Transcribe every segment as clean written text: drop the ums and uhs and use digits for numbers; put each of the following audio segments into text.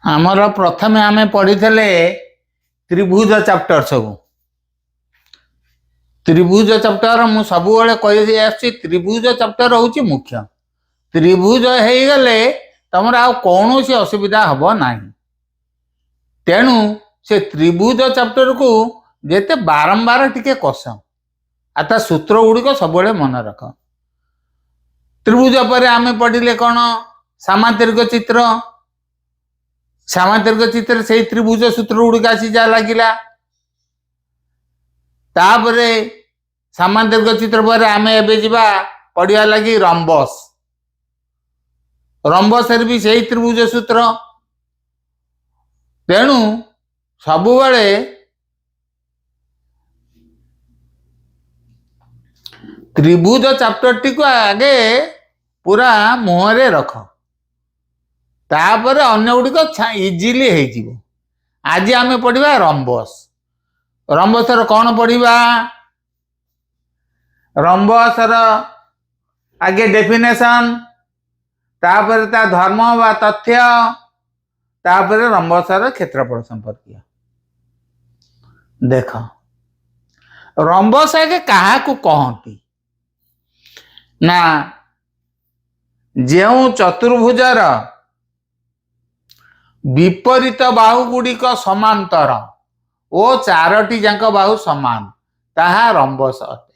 आमर प्रथमे आमे पढ़ी त्रिभुज चैप्टर सब त्रिभुज चैप्टर मु सब कही आसी त्रिभुज चैप्टर हूँ मुख्य। त्रिभुज हो गले तुम कौन सी असुविधा हम ना। तेणु से त्रिभुज चैप्टर को जेते बारंबार टिके कष आता सूत्र गुड़िक सब मन रख। त्रिभुज पर आमे पढ़िले कौन सामांतरिक चित्र। सामांतरिक चित्र से त्रिभुज सूत्र गुड़िक आसी जा लगिला। तापरे सामांतरिक चित्र पर आमे एबे जिबा पढ़िया लगी रंबस। रंबस भी से त्रिभुज सूत्र। तेणु सबु बड़े त्रिभुज चैप्टर टी को आगे पूरा मुहरे रख। तापर अन्य गुड़िक इजिली हो। आज आमे पढ़िबा रंबस। रंबसर कौन पढ़िबा? रंबसर आगे डेफिनेशन, तापर ता धर्म व तथ्य, तापर रंबसर क्षेत्रफल संपर्क। देख रंबस आगे क्या कहती ना जो चतुर्भुजार विपरीत बाहु गुड़िक समांतर ओ चारोटी जाक बाहु समान ताहा रंबस अटे।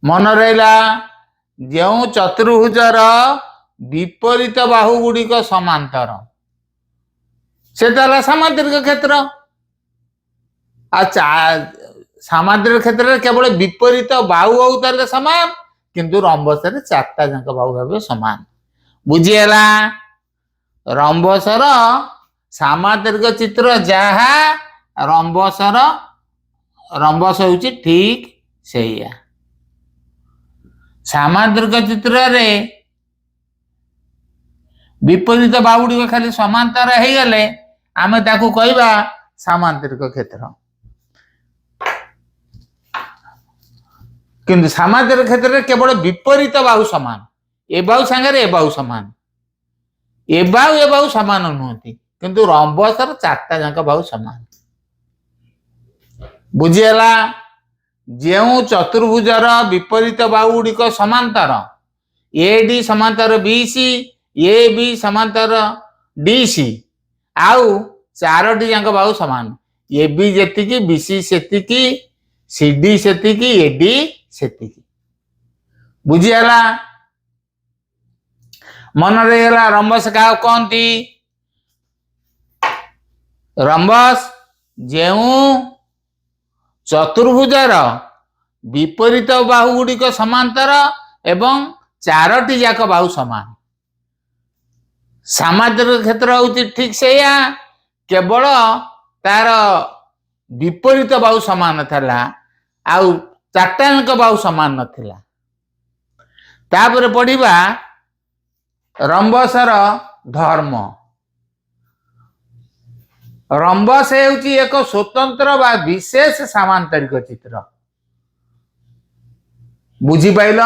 मन रहा जो चतुर्भुजार विपरीत बाहु गुड़िक समांतर से सामांतरिक क्षेत्र। सामांतरिक क्षेत्र में केवल विपरीत बाहु हो समान, किंतु रंबस चारटा जाक बाहु भाव समान। बुझीगला? रंबसर सामांतरिक चित्र जहा रंबसर रंबस हूँ ठीक से सामांतरिक चित्र रे विपरीत बाहु गुड़िक खाली समांतर हो गले आमे ताकू कहबा सामांतरिक क्षेत्र। किंतु सामांतरिक क्षेत्र में केवल विपरीत बाहु समान, ए बाहु सांगे ए बाहु समान, ए बाहु समान नुहति, किंतु रंबसर चारटा जाक बाहु समान। बुझीगला? जो चतुर्भुजार विपरीत बाहु गुड़िक समांतर ए डी समांतर बीसी, ए बी समांतर डीसी, आउ चारोटी जाक बाहु समान। ए बी जेतिकी, बीसी सेतिकी, सीडी सेतिकी, एडी सेतिकी। बुझीगला? मन रहीगला रंबस क्या कहती? रंबस जो चतुर्भुजार विपरीत बाहु गुड़िक समांतर एवं चारोटी जाक बाहु समान। सामांतरिक क्षेत्र हूँ ठीक से केवल तार विपरीत बाहु समान था, आउ चारटा जाक बाहु समान नथिला। तापर पढ़िबा रंबसर धर्म। रंबस हेउची एक स्वतंत्र बा विशेष सामांतरिक चित्र। बुझी पाइल?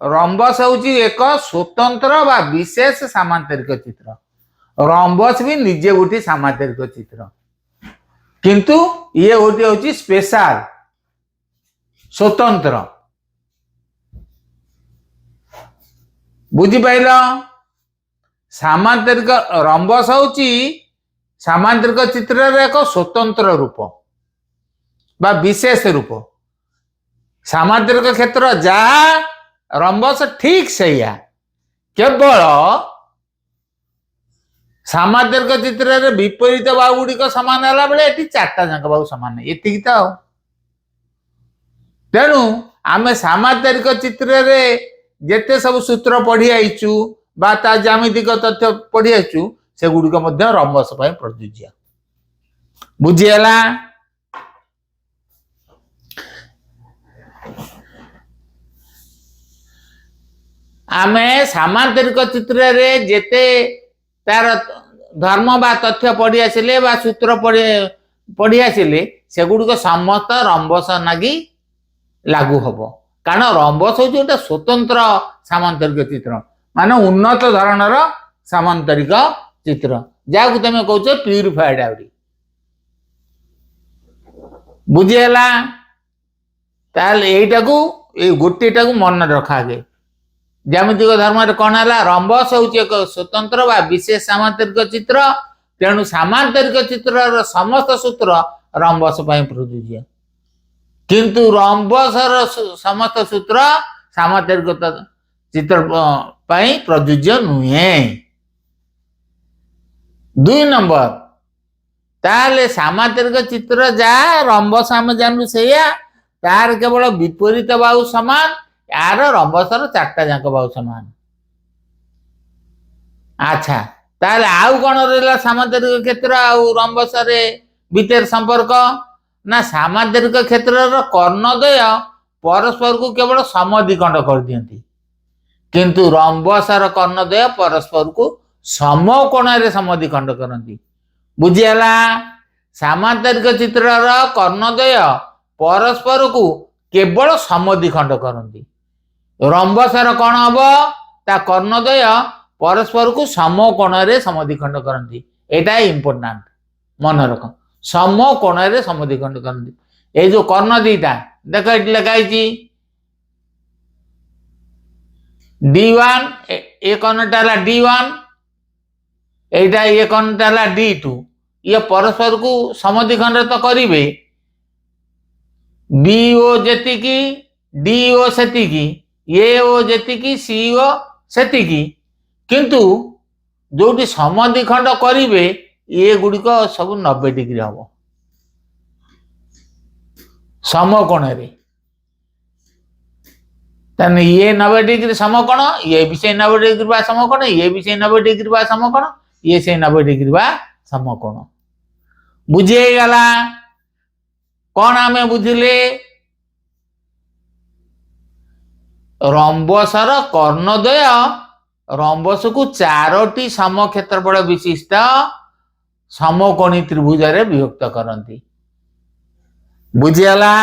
रंबस होची एक स्वतंत्र बा विशेष सामांतरिक चित्र। रंबस भी निजे गोटी सामांतरिक चित्र, किंतु ये गोटी होची स्पेशल स्वतंत्र। बुझी पाइल? सामांतरिक रंबस होची सामांतरिक चित्र रे एक स्वतंत्र रूप बा विशेष रूप। सामांतरिक क्षेत्र जहा रंबस ठीक से केवल सामांतरिक चित्र रे विपरीत बाहु गुड़िक समान है बेले ये चारटा जाक बाहु समान ये तो। तेणु आमे सामांतरिक चित्र रे जेते सब सूत्र पढ़ी आईचु बा ता ज्यामितिक तथ्य पढ़ी आईचु से गुड़िक मध्य रंबस पाई प्रযোज्य। बुझीगला? आमे सामांतरिक चित्र रे जेते तार धर्म बा तथ्य पढ़ी आसिले बा सूत्र पढ़ी आसिले से गुड़िक समस्त रंबस नागी लागू हम। कारण रंबस हूँ गोटे स्वतंत्र सामांतरिक चित्र, माने उन्नत धरणर सामांतरिक चित्र। ଯାହାକୁ ତମେ କହୁଛ ପ୍ୟୁରିଫାଏଡ୍ ଆହୁରି। ବୁଝିହେଲା? ତାହେଲେ ଏଇଟାକୁ ଏଇ ଗୋଟିଏଟାକୁ ମନେ ରଖା ଆଗେ। ଜ୍ୟାମିତିକ ଧର୍ମରେ କ'ଣ ହେଲା? ରମ୍ବସ ହେଉଛି ଏକ ସ୍ୱତନ୍ତ୍ର ବା ବିଶେଷ ସାମାନ୍ତରିକ ଚିତ୍ର। ତେଣୁ ସାମାନ୍ତରିକ ଚିତ୍ରର ସମସ୍ତ ସୂତ୍ର ରମ୍ବସ ପାଇଁ ପ୍ରଯୁଜ୍ୟ, କିନ୍ତୁ ରମ୍ବସର ସମସ୍ତ ସୂତ୍ର ସାମାନ୍ତରିକ ଚିତ୍ର ପାଇଁ ପ୍ରଯୁଜ୍ୟ ନୁହେଁ। 2 ନମ୍ବର, ତାହେଲେ ସାମାନ୍ତରିକ ଚିତ୍ର ଯାହା, ରମ୍ବସ ଆମେ ଜାଣୁ ସେଇଆ, ତାର କେବଳ ବିପରୀତ ବାହୁ ସମାନ, यार रंबसर 4टा जाक बाहु समान। अच्छा, ताले आउ कौन रहा सामांतरिक क्षेत्र आउ रंबसर भितर संपर्क ना? सामांतरिक क्षेत्र कर्णद्वय परस्पर को केवल समद्विखंड कर दियंती, किंतु रंबसर कर्णद्वय परस्पर को समकोण रे समद्विखंड करती। बुझीगला? सामांतरिक चित्र कर्णद्वय परस्पर को केवल समद्विखंड करती, रंबसर कौन हम? ता कर्णद्वय परस्पर को समकोण रे समद्विखंड करती। एटा इम्पोर्टेंट मन रख, समकोण रे समद्विखंड करती। ए जो कर्ण दीटा देख ये लिखाई D1, ए कर्णटा है D1, एटा ये कर्णटा है D2। ये परस्पर को समद्विखंड तो करेंगे, BO जेतिकी DO सेतिकी, AO जेतिकी CO सेतिकी, किंतु जोटी समद्विखंड करेंगे ये गुड़िक सब 90 डिग्री हम समकोण रे। ये 90 डिग्री समकोण, ये भी से 90 डिग्री बा समकोण, ये भी से 90 डिग्री बा समकोण, ये से 90 डिग्री बा समकोण। बुझे गला? कौन आमे बुझिले? रंबसर कर्णद्वय रंबस को 4टी समक्षेत्रफल विशिष्ट समकोणी त्रिभुज रे विभक्त करती। बुझीगला?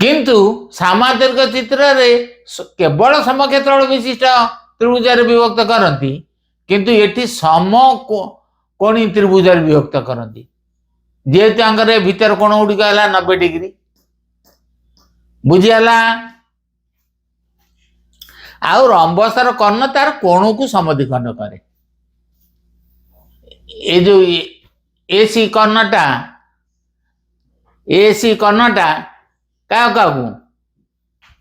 किंतु सामांतरिक चित्र रे केवल समक्षेत्रफल विशिष्ट त्रिभुज रे विभक्त करती, किंतु एटी समकोणी त्रिभुज रे विभक्त करती, जेहेतु आंकर भीतर कोण गुड़िक है 90 डिग्री। बुझीगला? आउ रंबसर कर्ण तार कोण को समद्विखंड करे। ये जो एसी कर्णटा क्या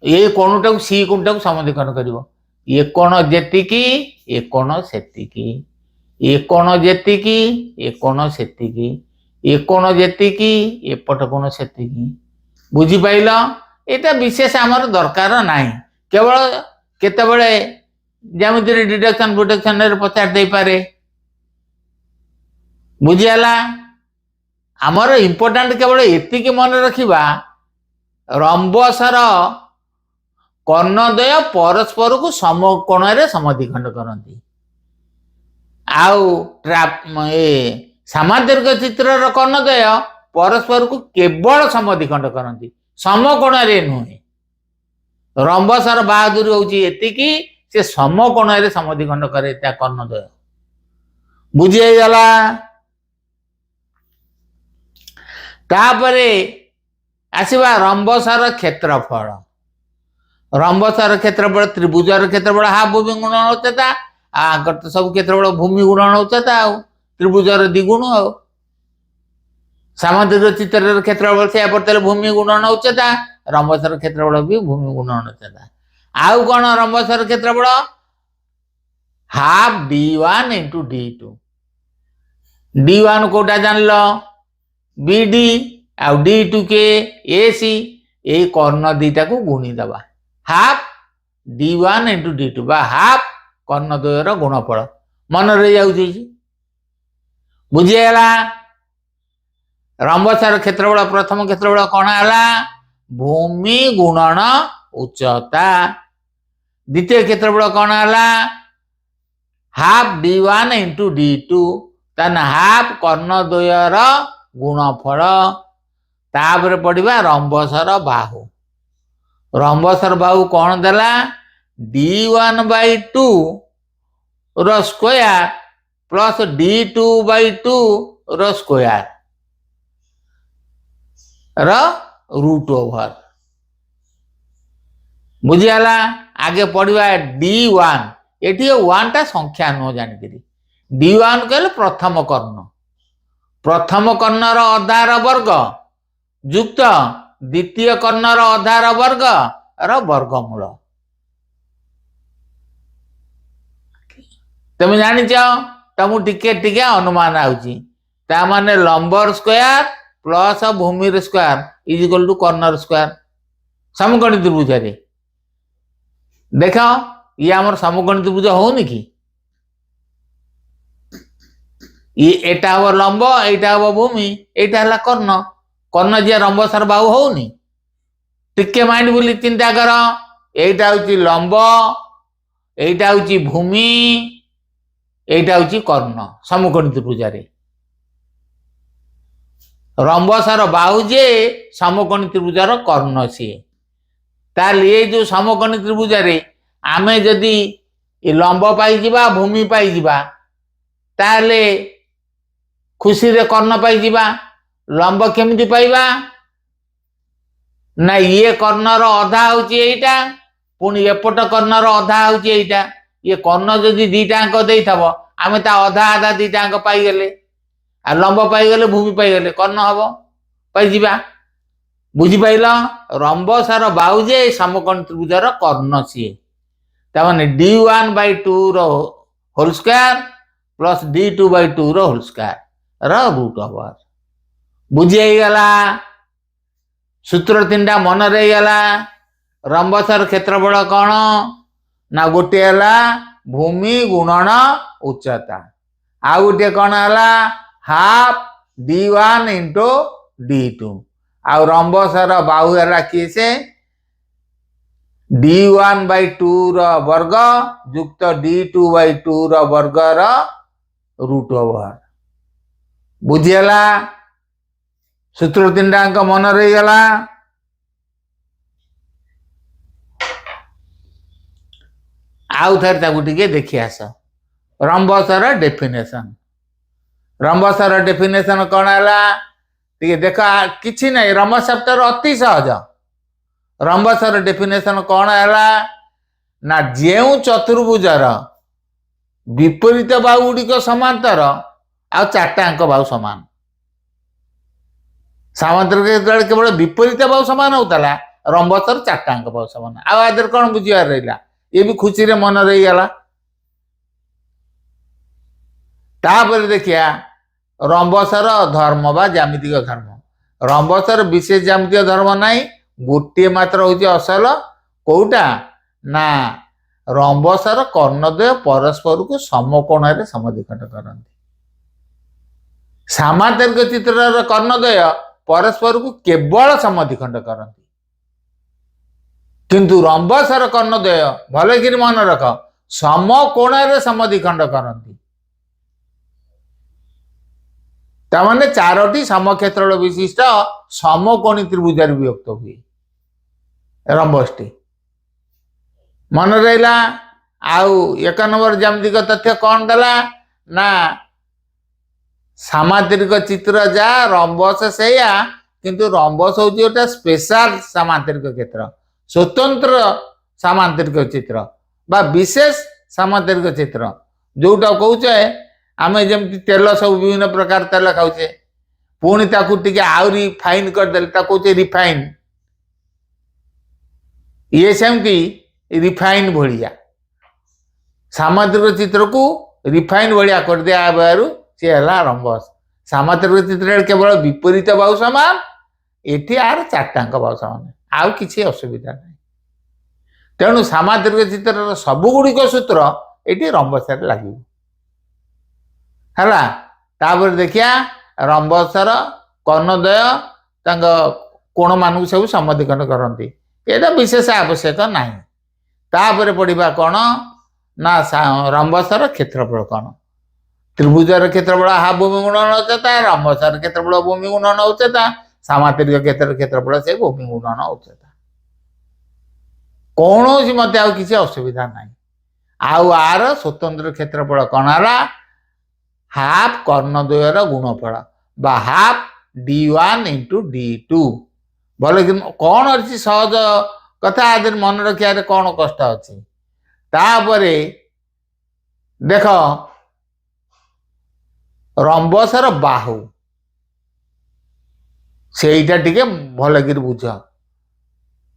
ये कोणटा को सी कोणटा को समद्विखंड करिवो। ये कोण जेतिकी, ये कोण सेतिकी, ये कोण जेतिकी, ये कोण सेतिकी, ये कोण जेतिकी, ये पट कोण सेतिकी। बुझी पाइल? एटा विशेष आमर दरकार नाही, केवल केतेबेले ज्यामिति डिडक्शन प्रोटेक्शन रे पचार दे पारे। बुझीगला? आमर इम्पोर्टेंट केवल एतिकी मन रखिबा, रंबसर कर्णद्वय परस्पर को समकोण रे समद्विखंड करती। आउ सामांतरिक चित्र कर्णद्वय परस्पर को केवल समद्विखंड करती, समकोण रे नुहे। रंबसर बहादुरी होची एतिकी, से समकोण रे समद्विखंड करे ता कर्णद्वय। बुझीगला? तापरे आसीबा रंबसर क्षेत्रफल। रंबसर क्षेत्रफल त्रिभुजर क्षेत्रफल हाफ भूमि गुणन उच्चता, आगर तो सब क्षेत्रफल भूमि गुणन उच्चता, त्रिभुजर द्विगुण। सामांतरिक चित्र क्षेत्रफल से पड़ते भूमि गुणन उच्चता, रंबसर क्षेत्रफल भी भूमि गुणन उच्चता। आउ कौन रंबसर क्षेत्रफल? Half D1 into D2। D1 Kota जान लो BD, आउ D2 के AC, ये कर्ण दीटा को गुणी दबा, हाफ D1 इंटू D2 बा हाफ कर्णद्वयर गुणफल मन रही जाउची। बुझीगला? रंबसर क्षेत्रफल प्रथम क्षेत्रफल कौन है? भूमि गुणन उच्चता। द्वितीय क्षेत्रफल कौन है? हाफ D1 इंटू D2 तन हाफ कर्णद्वयर गुणफल। तापर पड़िबा रंबसर बाहु। रंबसर बाहु कौन देला? D1/2 ର ସ୍କୋୟାର प्लस d2/2 ର ସ୍କୋୟାର ର रूट ओवर बुझीगला। आगे पढ़ा d1 ये 1 टा संख्या नुह जानिक d1 कहले प्रथम कर्ण, प्रथम कर्णर अधार वर्ग युक्त द्वितीय कर्णर अधार वर्ग र वर्गमूल। तुम जानिच तुमको टिके टिके अनुमान आउची ता माने लंबर स्क्वायर प्लस भूमि स्क्वायर इज इक्वल टू कर्णर स्क्वायर समकोणी त्रिभुज रे। देख ये आमर समकोणी त्रिभुज होनी कि ये एटा हम लंब एटा हम भूमि एटा है कर्ण, कर्ण जे रंबसर बाहु होनी टिके माइंड बोली चिंता कर। एटा हूँ लंब एटा हूँ भूमि एटा हूँ कर्ण समकोणी त्रिभुज रे। रंबसर बाहु जे समकोणी त्रिभुजार कर्ण सी ताल ये जो समकोणी त्रिभुज रे आमे जदि लंब पाई भूमि पाई ताले खुशी रे कर्ण पाई लंब केमिति पाइबा ना ये कर्णर अधा होची एटा पुणी एपट कर्णर अधा होची एटा ये कर्ण जदि दीटा अंक देइथबो आमे ता अधा आधा दीटा अंक पाई गेले आ लंब पाई गेले भूमि पाई गेले कर्ण हबो पाई जिबा। बुझी पाइल रंबसर बाहुजे समकोण त्रिभुजर कर्ण सी ता माने d1/2 रो होल स्क्वायर प्लस d2/2 रो होल स्क्वायर रा रूट ओवर। बुझी गला सूत्र 3टा मन रही गला। रंबसर क्षेत्रफल कौन ना गोटे है भूमि गुणन उच्चता आ गोटे कौन है हाफ d1 इंटू d2 आ रंबसर बाहु है किए से d1/2 रो वर्ग युक्त d2/2 रो वर्ग रो रूट ओवर। बुझीगला सूत्र 3टा अंक मन रही गला। आउ थर ताकू टिके देखि आस रंबसर डेफिनेशन। रंबसर डेफिनेशन कौन है टिके देख किछि नहीं रंबस चैप्टर अति सहज। रंबसर डेफिनेशन कौन है ना जेउ चतुर्भुजर विपरीत बाहु गुड़िक समांतर आ 4टा अंक बाहु समान सामांतर केवल विपरीत बाहु समान होता रंबसर 4टा अंक बाहु समान आदर कौन बुझार रहा ये भी खुशी रे मन रही गला। तापर देखिया रंबसर धर्म बा ज्यामितिक धर्म। रंबसर विशेष ज्यामितिक धर्म नहीं गोटे मात्र होची असल कोउटा ना रंबसर कर्णद्वय परस्पर को समकोण रे समद्विखंड करंती। सामांतरिक चित्र कर्णद्वय परस्पर को केवल समद्विखंड करंती किंतु रंबसर कर्णद्वय भले कि मन रख समकोण रे समद्विखंड करंती। तामाने 4टी समक्षेत्र विशिष्ट समकोणी त्रिभुज विभक्त हुए रंबसटी मन रहा। आउ 1 नंबर ज्यामितिक तथ्य कौन देला ना सामांतरिक चित्र जा रंबस सेया किंतु रंबस होची गोटे स्पेशल सामांतरिक क्षेत्र स्वतंत्र सामांतरिक चित्र बा विशेष सामांतरिक चित्र जोटा कहूचे आमे जमती तेल सब विभिन्न प्रकार तेल खाऊचे पुणी ताकू टिके आउरी फाइन कर देले ता कहूचे रिफाइन ये सेमती रिफाइन भलिया सामांतरिक चित्र को रिफाइन भलिया कर दिया बारू सी है रंबस। सामांतरिक चित्र केवल विपरीत बाहु समान एठी आर 4टा अंक बाहु समान आउ किसी असुविधा नहीं। तेणु सामांतरिक चित्र सबु गुड़िक सूत्र ये रंबस लगे है। तापर देखिया रंबसर कर्णद्वय कोण मान सब समद्विखंड करती ये विशेष आवश्यक नहीं। तापर पढ़ा कौन ना रंबसर क्षेत्रफल कौन त्रिभुजर क्षेत्रफल हाफ भूमि गुणन उच्चता रंबसर क्षेत्रफल भूमि गुणन उच्चता सामांतरिक क्षेत्रफल से भूमि गुणन उच्चता कौन मत किसी असुविधा नहीं। आउ आर स्वतंत्र क्षेत्रफल कौन है हाफ कर्णद्वयर गुणफल बा हाफ d1 इंटू d2 भले कि कौन अच्छी सहज कथा आदि मन रखिया कौन कष्ट अच्छी तापरे देख रंबसर बाहु सेटा टिके भल कि बुझ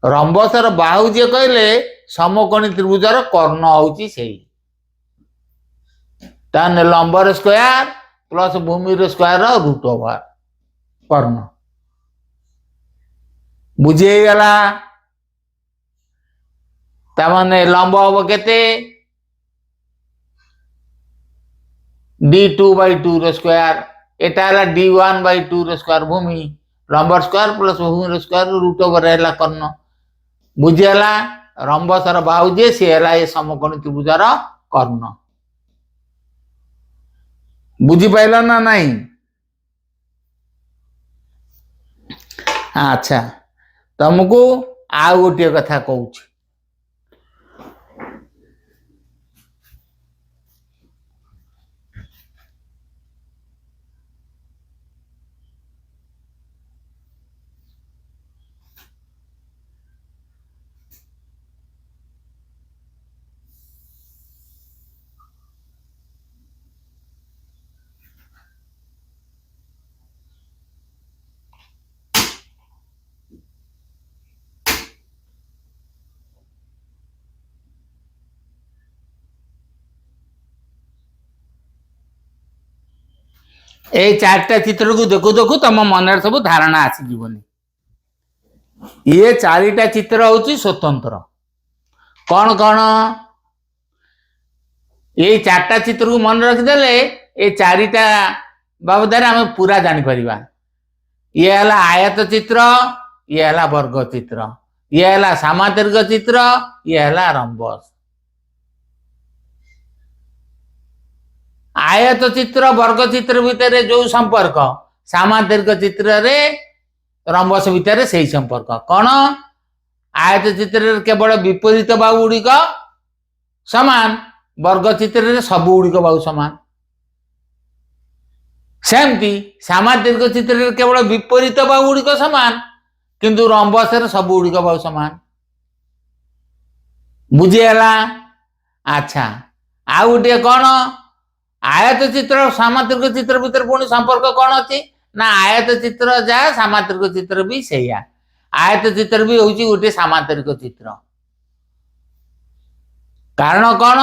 रंबसर बाहु जे कहले समकोणी त्रिभुजर कर्ण होची सेई ताने लंबर स्क्वायर प्लस भूमिर स्क्वायर रूट ओवर कर्ण बुझे गला तामाने लंब हम केते d2/2 स्क्वायर एटा हला d1/2 स्क्वायर भूमि लंबर स्क्वायर प्लस भूमिर स्क्वायर रूट ओवर है कर्ण बुझेला रंबसर बाहु जे सी है ये समकोणी त्रिभुजर कर्ण बुझी पाइल ना नहीं अच्छा तुमको आ गोटे कथा कहूँ ए चारटा चित्र को देखु देखु तुम मन सब धारणा आसीजी ये चारिटा चित्र हूँ स्वतंत्र कौन कौन ये चारटा चित्र को मन रखिदे ये चारिटा बाबद आम पूरा जापर ये है आयत चित्र ये है वर्ग चित्र ये है सामांतरिक चित्र ये है रंबस आयत चित्र वर्ग चित्र भितर जो संपर्क सामांतरिक चित्र रे रंबस भितर से संपर्क कौन आयत चित्र केवल विपरीत बाहु गुड़िक समान वर्ग चित्र रे सब गुड़िक बाहु समान सेमती सामांतरिक चित्र रे केवल विपरीत बाहु गुड़िक समान किंतु रंबस रे सब गुड़िक बाहु समान बुझीगला अच्छा आ गोटे कौन आयत चित्र सामांतरिक चित्र भितर पुणी संपर्क कौन अच्छी ना आयत चित्र जा सामांतरिक चित्र भी सैया आयत चित्र भी हूँ गोटे सामांतरिक चित्र कारण कौन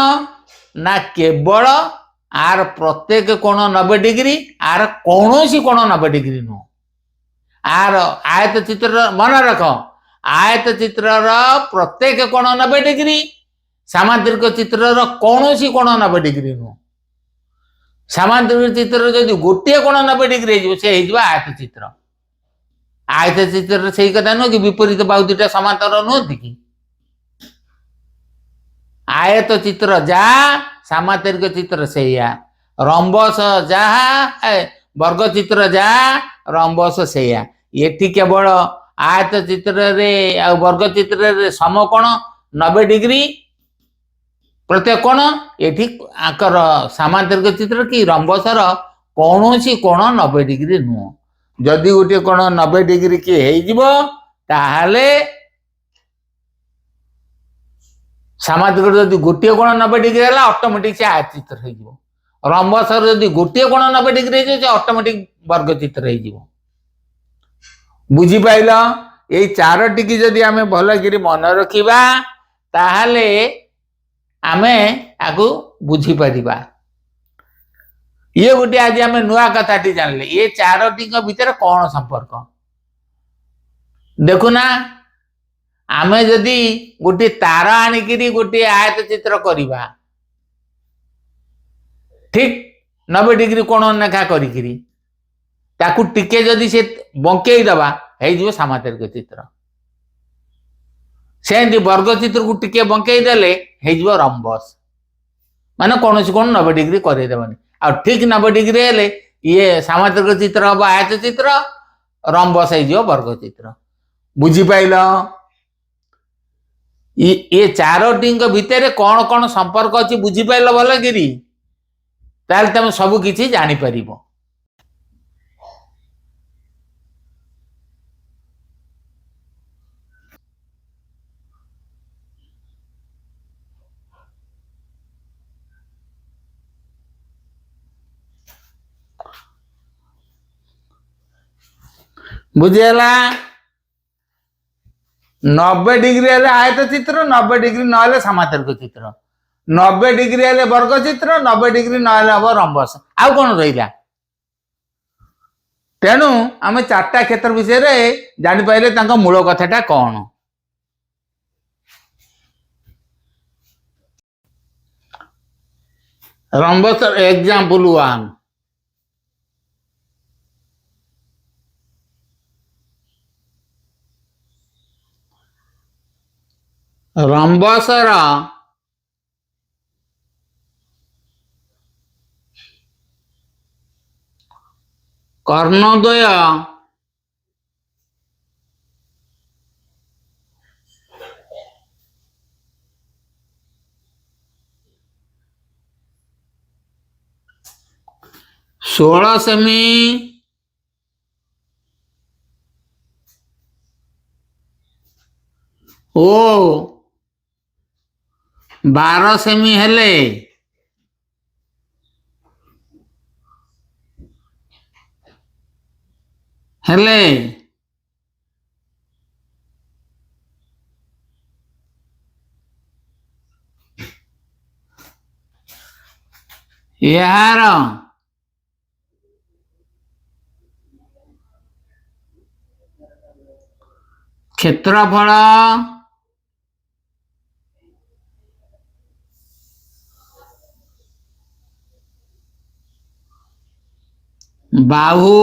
ना केवल आर प्रत्येक कोण 90 डिग्री आर कौन सी कोण 90 डिग्री नुह आर आयत चित्र मन रख आयत चित्र प्रत्येक कोण 90 डिग्री सामांतरिक चित्र कौन सी कोण 90 डिग्री नुह सामांतरिक चित्र जदि गोटे कोण 90 डिग्री से आयत चित्र से कथा नुह कि विपरीत बाहु दुटा समांतर नुहति कि आयत चित्र जहा सामांतरिक चित्र से रंबस जहा वर्ग चित्र जहा रंबस से ये केवल आयत चित्र रे वर्ग चित्र रे समकोण 90 डिग्री प्रत्येक कोण ये आकर सामांतरिक चित्र कि रंबसर कौन सी कोण 90 डिग्री नुह जदि गोटे कोण 90 डिग्री किए ताहले सामांतरिक जदि गोटे कोण 90 डिग्री है ऑटोमेटिक से आयत चित्र हो रंबसर जदि गोटे कोण 90 डिग्री है ऑटोमेटिक वर्ग चित्र हो बुझीपाइल ये चारोटी की जदि आम भल कि मन रखा ताहले आमे आगु बुझी परिबा ये गोटे आज आम नुआ कथाटी जानले ये चारोटी भितर कौन संपर्क देखुना आमे जदि गोटे तार आनिकी गोटे आयत चित्र करिबा ठीक 90 डिग्री कोण लेखा करिकिरी ताकू टिके जदि से बंकई दबा हो सामांतरिक चित्र से वर्ग चित्र को टिके बंकई देले हो रंबस माने कौन सी कौन 90 डिग्री करदेवनी आ ठीक 90 डिग्री हेले ये सामांतरिक चित्र हम आयत चित्र रंबस हो वर्ग चित्र बुझीपाइल ये चारोटी भितर कौन कौन संपर्क अच्छी बुझीपार भलगिरी ताल तुम सब किसी जापर। बुझीगला 90 डिग्री हेले आयत चित्र 90 डिग्री ना समांतरिक चित्र 90 डिग्री हेले वर्ग चित्र 90 डिग्री ना हम रंबस आउ कौन रहा। तेणु आम चार्टा क्षेत्र विषय जापारे मूल कथाटा कौन। रंबस एग्जांपल 1 रंबसर कर्णद्वय 16 सेमी ओ 12 सेमी हेले हेले यार क्षेत्रफल बाहु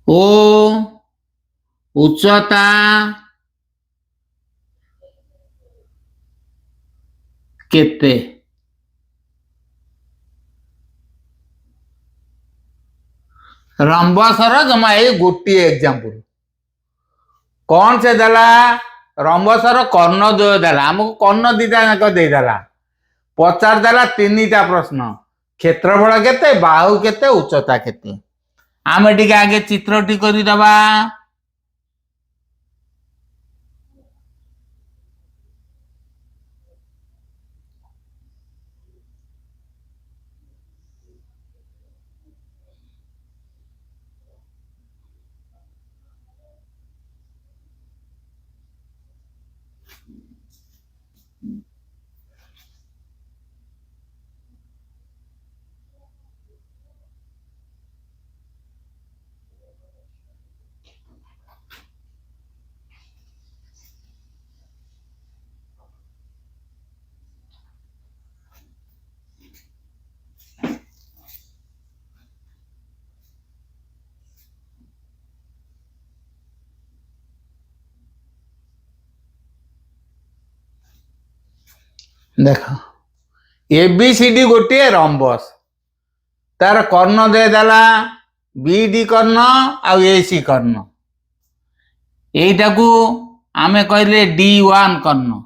ओ उच्चता केते। रंबसर जमा ये गोटे एग्जांपल कौन से देला रंबसर कर्णद्वय देला आमको कर्ण दीटा जाक देदेला पचार देला 3टा प्रश्न क्षेत्रफल केते बाहु केते उच्चता केते। आम टिके आगे चित्रटी करदबा देख एबीसीडी गोटे रंबस तार कर्ण देदेला बीडी कर्ण आसी कर्ण यहीटा को आमे कहले D1 कर्ण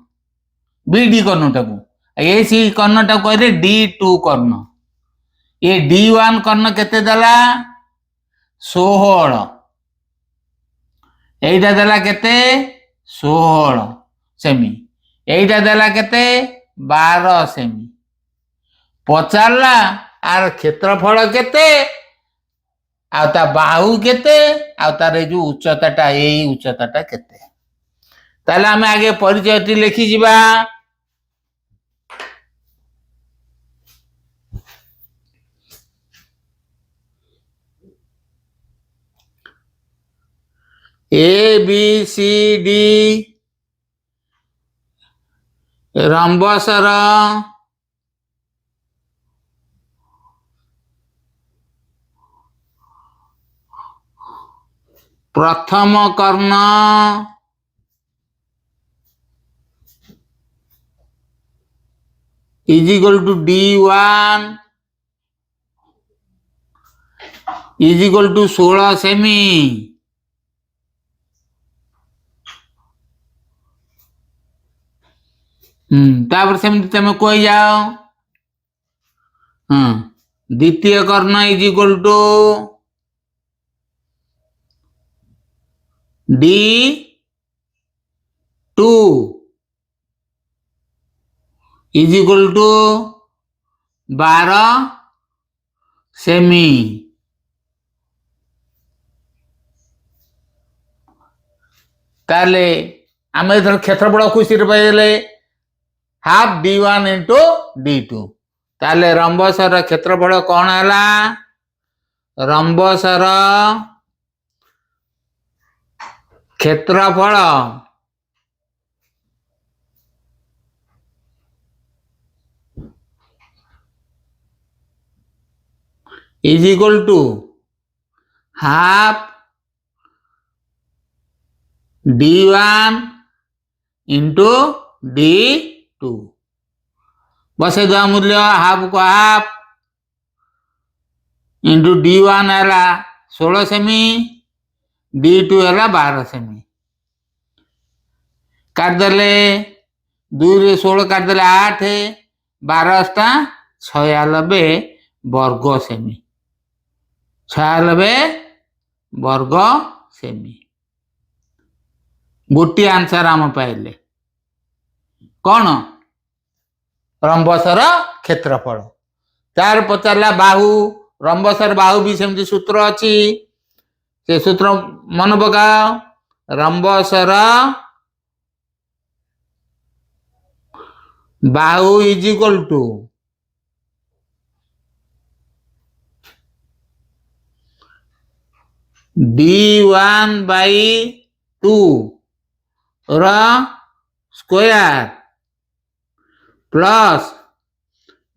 बीडी कर्ण टाकू एसी कर्ण टाकू कहले D2 कर्ण ये D1 कर्ण केते देला 16 एटा देला केते 16 सेमी एटा देला केते 12 सेमी पचारला आर क्षेत्रफल केते आउता बाहु केते आउतार जो उच्चताटा यही उच्चताटा केते। ताले आमे आगे परिचयटी लिखि जिबा ए बी सी डी रंबसर प्रथम कर्ण is equal to D1 is equal to 16 cm तापर सेमती तुम कही जाओ द्वितीय कर्ण is equal to D2 is equal to 12 cm. ताले आम एथर क्षेत्रफल खुशी पाइले हाफ D1 इंटू D2 ताले रंबसर क्षेत्रफल कौन है रंबसर क्षेत्रफल is equal to half D1 into D2 बसे दो मूल्य हाफ को हाफ इंटू D1 है 16 सेमी D2 है 12 सेमी काटदेले 2 रे 16 काटदेले 8 12 96 वर्ग सेमी 96 वर्ग सेमी गोटे आंसर आम पाइले कौन रंबसर क्षेत्रफल। तार पचारा बाहु रंबसर बाहु भी सेमती सूत्र अच्छी से सूत्र मन पकाओ रंबसर बाहु is equal to D1/2 square plus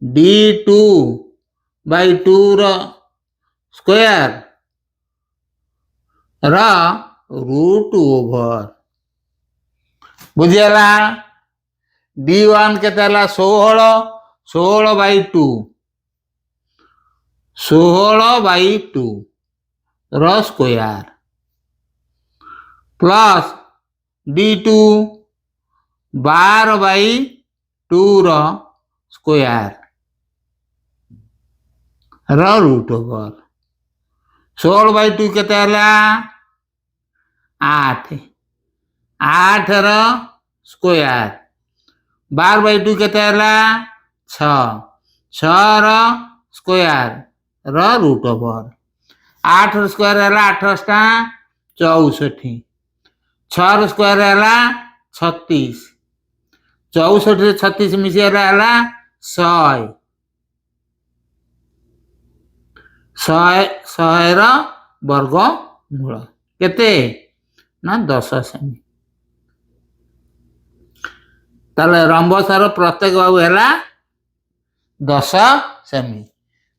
D2/2 square root over बुझीगला। D1 के 16 16/2 16/2 square plus D2 12/2 square root over 16/2 के 8 8 स्क्वायर 12/2 के 6 6 स्क्वायर रूट ओवर 8 स्क्वायर है 8 64 6 स्क्वायर है 36 64 36 मिसिया है 100 वर्ग मूल केते ना 10 सेमी ताले रंबसर प्रत्येक बाहु है 10 सेमी।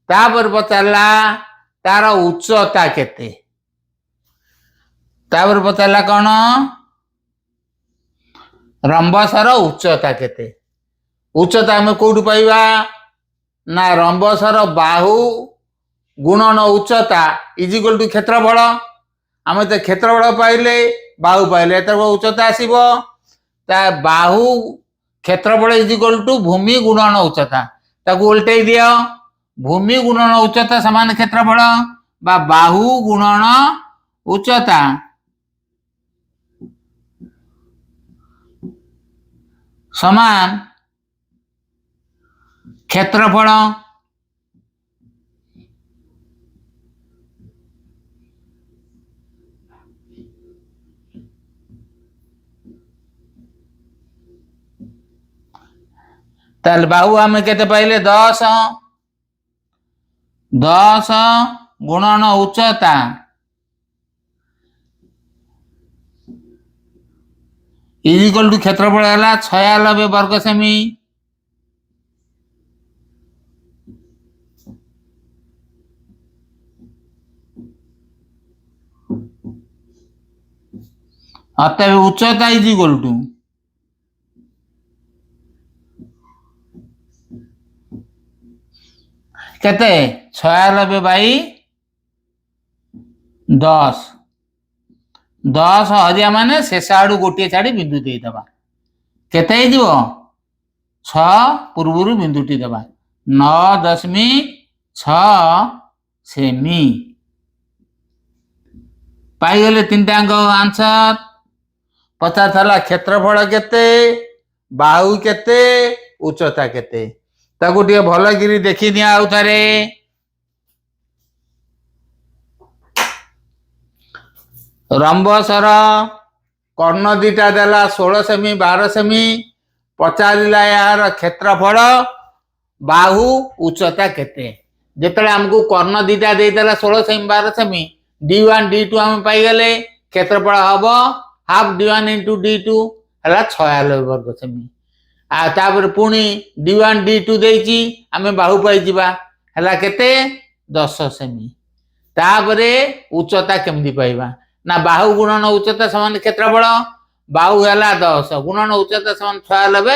तापर पचारा तार उच्चता केते तापर पचारा कौन रंबसर उच्चता केते उच्चता आम कौटू पाइबा ना रंबसर बाहु गुणन उच्चता इज इक्वल टू क्षेत्रफल आम तो क्षेत्रफल पाइले बाहु पाइले उच्चता आसीबो ता बाहु क्षेत्रफल इज इक्वल टू भूमि गुणन उच्चता ताकू उल्टे दियो भूमि गुणन उच्चता समान क्षेत्रफल बा बाहु गुणन उच्चता समान क्षेत्रफल ताल बाहु आम केते पाइले 10 10 गुणन उच्चता इज इक्वल टू क्षेत्रफल है 96 वर्ग सेमी अतः उच्चता इज इक्वल टू केते 96/10 10 हजिया माने शेष आड़ू गोटे छाड़ी बिंदु देदबा केते पूर्व बिंदुटी देवा 9.6 सेमी पाईगले तीनटा आंसर पचार था क्षेत्रफल केते बाहु केते उच्चता केते ताकू टे भलगिरी देखी दिया आउ थारे रंबसर कर्ण दीटा देला 16 सेमी 12 सेमी पचारिला यार क्षेत्रफल बाहु उच्चता केते जेतले हमको कर्ण दीटा देला 16 सेमी 12 सेमी D1 D2 हम पाईगले क्षेत्रफल हबो हाफ D1 इंटू D2 है 96 वर्ग सेमी तापर पुणी D1 D2 देची आमे बाहु पाई जिबा हला केते 10 सेमी तापरे उच्चता केमदी पाइबा ना बाहु गुणन उच्चता समान क्षेत्रफल बाहु हला 10 गुणन उच्चता समान 96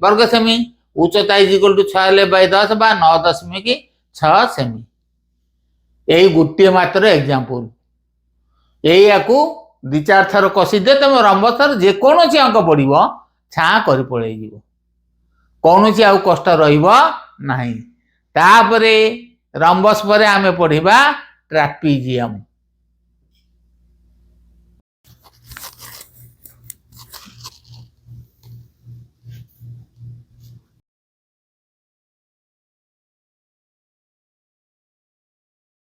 वर्ग सेमी उच्चता इज इक्वल टू 96 बाय 10 बा 9.6 सेमी यही गोटे मात्र एग्जांपल यही याकू दि चार थर कषि दे तुम रंबसर जेकोसी अंक पड़ो छाँ कर पलि कौन आउ कष्ट रही रंबस पर आम पढ़ा ट्रापीजियम